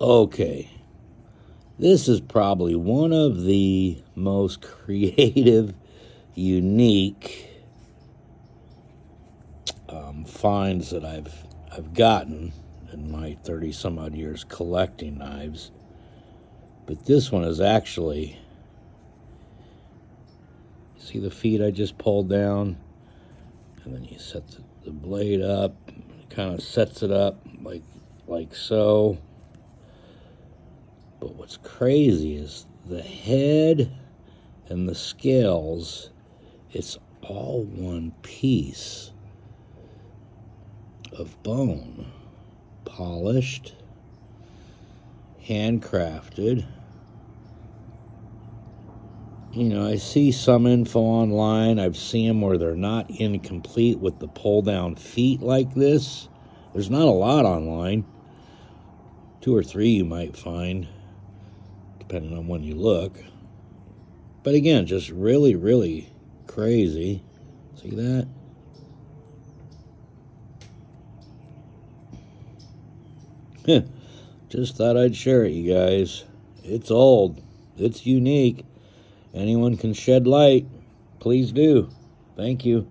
Okay, this is probably one of the most creative, unique finds that I've gotten in my 30-some odd years collecting knives. But this one is actually, see the feet I just pulled down? And then you set the blade up, kind of sets it up like so. But what's crazy is the head and the scales, it's all one piece of bone, polished, handcrafted. You know, I see some info online. I've seen them where they're not incomplete with the pull-down feet like this. There's not a lot online. 2 or 3 you might find, depending on when you look. But again, just really, really crazy. See that? Just thought I'd share it, you guys. It's old. It's unique. Anyone can shed light. Please do. Thank you.